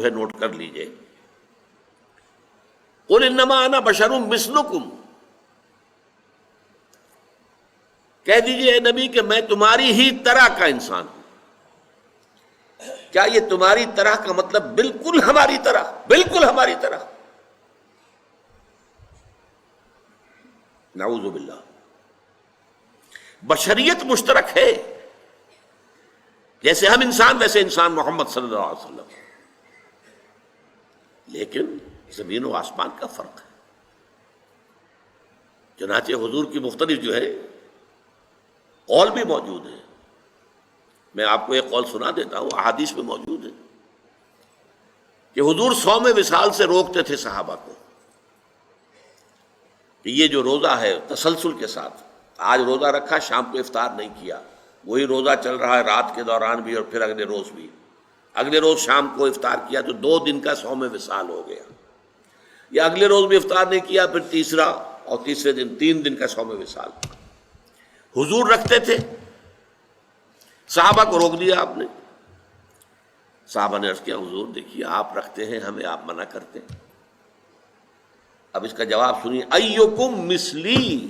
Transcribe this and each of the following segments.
جو ہے نوٹ کر لیجئے. قل انما انا بشر مثلکم، کہہ دیجئے اے نبی کہ میں تمہاری ہی طرح کا انسان ہوں. کیا یہ تمہاری طرح کا مطلب بالکل ہماری طرح؟ بالکل ہماری طرح؟ نعوذ باللہ. بشریت مشترک ہے، جیسے ہم انسان ویسے انسان محمد صلی اللہ علیہ وسلم، لیکن زمین و آسمان کا فرق ہے. چنانچہ حضور کی مختلف جو ہے قول بھی موجود ہے. میں آپ کو ایک قول سنا دیتا ہوں، احادیث میں موجود ہے کہ حضور صوم وصال سے روکتے تھے صحابہ کو کہ یہ جو روزہ ہے تسلسل کے ساتھ، آج روزہ رکھا، شام کو افطار نہیں کیا، وہی روزہ چل رہا ہے رات کے دوران بھی اور پھر اگلے روز بھی، اگلے روز شام کو افطار کیا تو 2 دن کا صوم وصال ہو گیا، یا اگلے روز بھی افطار نہیں کیا پھر تیسرا اور تیسرے دن 3 دن کا صوم وصال. حضور رکھتے تھے، صحابہ کو روک دیا آپ نے. صحابہ نے عرض کیا حضور دیکھیے آپ رکھتے ہیں، ہمیں آپ منع کرتے ہیں. اب اس کا جواب سنیے، ایکم مثلی،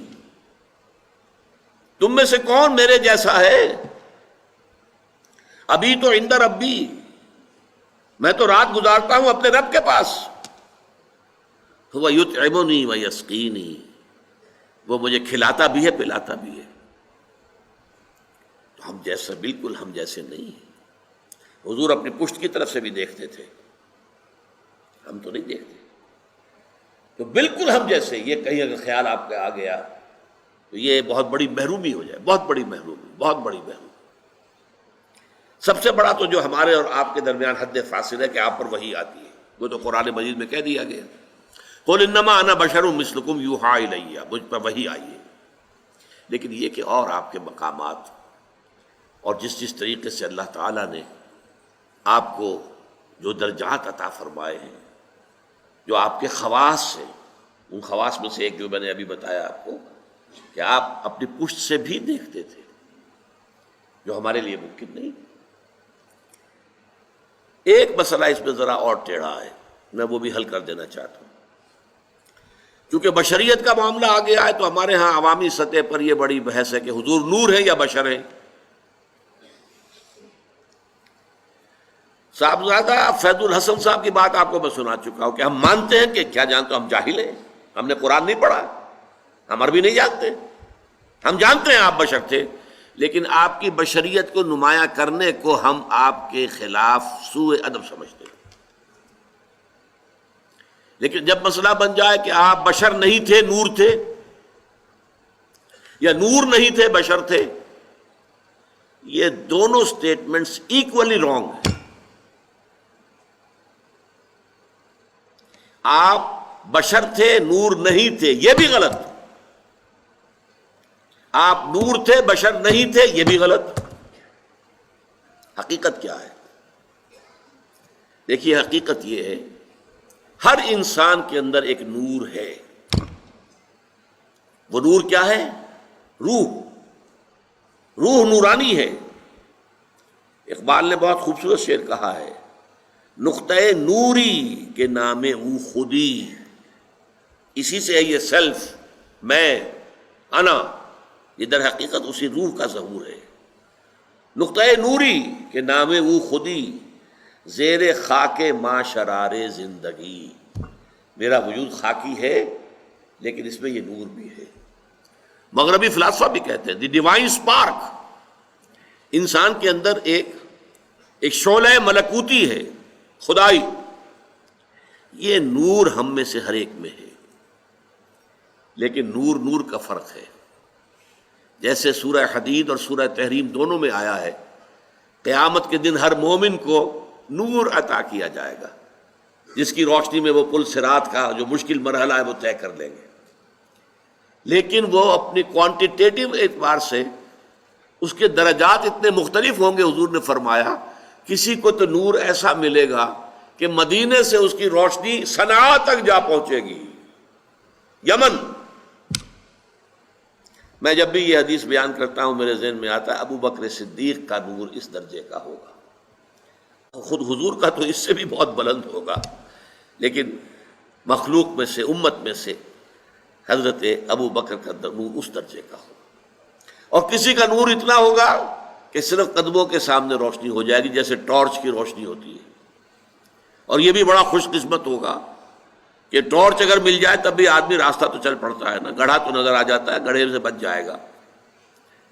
تم میں سے کون میرے جیسا ہے؟ ابھی تو عند ربی، میں تو رات گزارتا ہوں اپنے رب کے پاس. هو یطعمنی و یسقینی، وہ مجھے کھلاتا بھی ہے پلاتا بھی ہے. تو ہم جیسا بالکل ہم جیسے نہیں ہیں. حضور اپنی پشت کی طرف سے بھی دیکھتے تھے، ہم تو نہیں دیکھتے. تو بالکل ہم جیسے، یہ کہیں اگر خیال آپ کا آ گیا تو یہ بہت بڑی محرومی ہو جائے، بہت بڑی محرومی، بہت بڑی محرومی. سب سے بڑا تو جو ہمارے اور آپ کے درمیان حد فاصل ہے کہ آپ پر وحی آتی ہے، وہ تو قرآن مجید میں کہہ دیا گیا، قل انما انا بشر مثلکم یوحی الی، مجھ پر وحی آئی ہے. لیکن یہ کہ اور آپ کے مقامات اور جس طریقے سے اللہ تعالیٰ نے آپ کو جو درجات عطا فرمائے ہیں، جو آپ کے خواص ہیں، ان خواص میں سے ایک جو میں نے ابھی بتایا آپ کو کہ آپ اپنی پشت سے بھی دیکھتے تھے، جو ہمارے لیے ممکن نہیں. ایک مسئلہ اس میں ذرا اور ٹیڑھا ہے، میں وہ بھی حل کر دینا چاہتا ہوں. چونکہ بشریت کا معاملہ آ گیا ہے تو ہمارے ہاں عوامی سطح پر یہ بڑی بحث ہے کہ حضور نور ہیں یا بشر ہیں. صاحبزادہ فیض الحسن صاحب کی بات آپ کو میں سنا چکا ہوں کہ ہم مانتے ہیں کہ کیا جانتے ہم جاہل ہیں، ہم نے قرآن نہیں پڑھا، ہم عربی نہیں جانتے، ہم جانتے ہیں آپ بشر تھے، لیکن آپ کی بشریت کو نمایاں کرنے کو ہم آپ کے خلاف سوء ادب سمجھتے ہیں. لیکن جب مسئلہ بن جائے کہ آپ بشر نہیں تھے نور تھے، یا نور نہیں تھے بشر تھے، یہ دونوں سٹیٹمنٹس ایکولی رانگ ہیں. آپ بشر تھے نور نہیں تھے یہ بھی غلط، آپ نور تھے بشر نہیں تھے یہ بھی غلط. حقیقت کیا ہے؟ دیکھیے حقیقت یہ ہے ہر انسان کے اندر ایک نور ہے. وہ نور کیا ہے؟ روح. روح نورانی ہے. اقبال نے بہت خوبصورت شعر کہا ہے، نقطۂ نوری کے نام او خودی، اسی سے ہے یہ سیلف، میں، انا، یہ در حقیقت اسی روح کا ظہور ہے. نقطۂ نوری کے نام او خودی، زیر خاک ما شرار زندگی. میرا وجود خاکی ہے لیکن اس میں یہ نور بھی ہے. مغربی فلاسفہ بھی کہتے ہیں دی ڈیوائن اسپارک، انسان کے اندر ایک شعلہ ملکوتی ہے، خدائی. یہ نور ہم میں سے ہر ایک میں ہے، لیکن نور کا فرق ہے. جیسے سورہ حدید اور سورہ تحریم دونوں میں آیا ہے، قیامت کے دن ہر مومن کو نور عطا کیا جائے گا، جس کی روشنی میں وہ پل صراط کا جو مشکل مرحلہ ہے وہ طے کر لیں گے. لیکن وہ اپنی کوانٹیٹیو اعتبار سے اس کے درجات اتنے مختلف ہوں گے. حضور نے فرمایا کسی کو تو نور ایسا ملے گا کہ مدینے سے اس کی روشنی صنعاء تک جا پہنچے گی، یمن. میں جب بھی یہ حدیث بیان کرتا ہوں میرے ذہن میں آتا ہے ابو بکر صدیق کا نور اس درجے کا ہوگا. خود حضور کا تو اس سے بھی بہت بلند ہوگا، لیکن مخلوق میں سے، امت میں سے حضرت ابو بکر کا نور اس درجے کا ہو، اور کسی کا نور اتنا ہوگا کہ صرف قدموں کے سامنے روشنی ہو جائے گی جیسے ٹارچ کی روشنی ہوتی ہے۔ اور یہ بھی بڑا خوش قسمت ہوگا کہ ٹارچ اگر مل جائے تب بھی آدمی راستہ تو چل پڑتا ہے نا، گڑھا تو نظر آ جاتا ہے، گڑھے سے بچ جائے گا،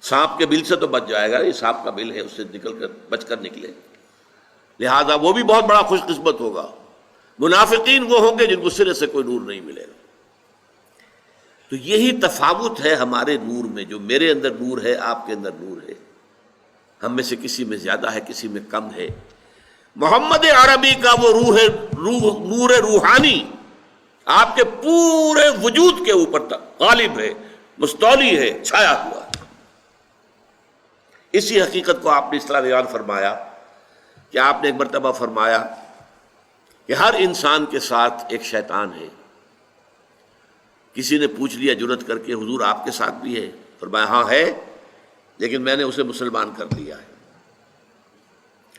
سانپ کے بل سے تو بچ جائے گا، یہ سانپ کا بل ہے اس سے نکل کر بچ کر نکلے، لہذا وہ بھی بہت بڑا خوش قسمت ہوگا۔ منافقین وہ ہوں گے جن کو سرے سے کوئی نور نہیں ملے گا۔ تو یہی تفاوت ہے ہمارے نور میں، جو میرے اندر نور ہے، آپ کے اندر نور ہے، ہم میں سے کسی میں زیادہ ہے، کسی میں کم ہے۔ محمد عربی کا وہ نور روحانی آپ کے پورے وجود کے اوپر غالب ہے، مستولی ہے، چھایا ہوا ہے۔ اسی حقیقت کو آپ نے اس طرح بیان فرمایا کہ آپ نے ایک مرتبہ فرمایا کہ ہر انسان کے ساتھ ایک شیطان ہے۔ کسی نے پوچھ لیا جرأت کر کے، حضور آپ کے ساتھ بھی ہے؟ فرمایا ہاں ہے، لیکن میں نے اسے مسلمان کر دیا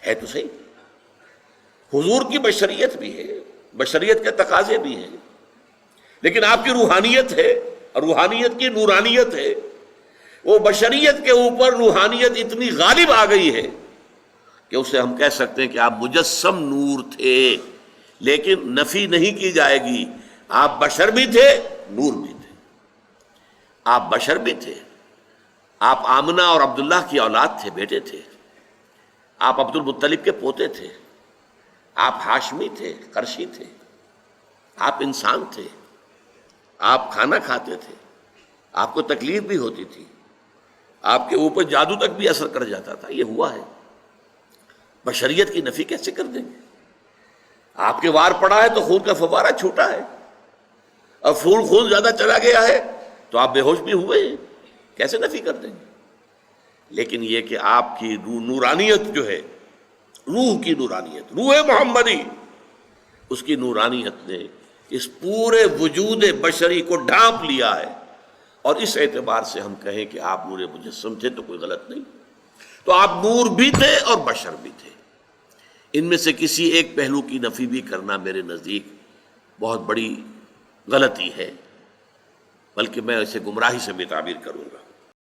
ہے تو صحیح۔ حضور کی بشریت بھی ہے، بشریت کے تقاضے بھی ہیں، لیکن آپ کی روحانیت ہے، اور روحانیت کی نورانیت ہے، وہ بشریت کے اوپر روحانیت اتنی غالب آ گئی ہے کہ اسے ہم کہہ سکتے ہیں کہ آپ مجسم نور تھے، لیکن نفی نہیں کی جائے گی، آپ بشر بھی تھے، نور بھی تھے۔ آپ بشر بھی تھے، آپ آمنہ اور عبداللہ کی اولاد تھے، بیٹے تھے، آپ عبد المطلب کے پوتے تھے، آپ ہاشمی تھے، قرشی تھے، آپ انسان تھے، آپ کھانا کھاتے تھے، آپ کو تکلیف بھی ہوتی تھی، آپ کے اوپر جادو تک بھی اثر کر جاتا تھا، یہ ہوا ہے۔ بشریت کی نفی کیسے کر دیں گے؟ آپ کے وار پڑا ہے تو خون کا فوارہ چھوٹا ہے، اور خون زیادہ چلا گیا ہے تو آپ بے ہوش بھی ہوئے ہیں، کیسے نفی کر دیں گے؟ لیکن یہ کہ آپ کی نورانیت جو ہے، روح کی نورانیت، روح محمدی، اس کی نورانیت نے اس پورے وجود بشری کو ڈھانپ لیا ہے، اور اس اعتبار سے ہم کہیں کہ آپ نور مجسم تھے تو کوئی غلط نہیں۔ تو آپ نور بھی تھے اور بشر بھی تھے، ان میں سے کسی ایک پہلو کی نفی بھی کرنا میرے نزدیک بہت بڑی غلطی ہے، بلکہ میں اسے گمراہی سے بھی تعبیر کروں گا۔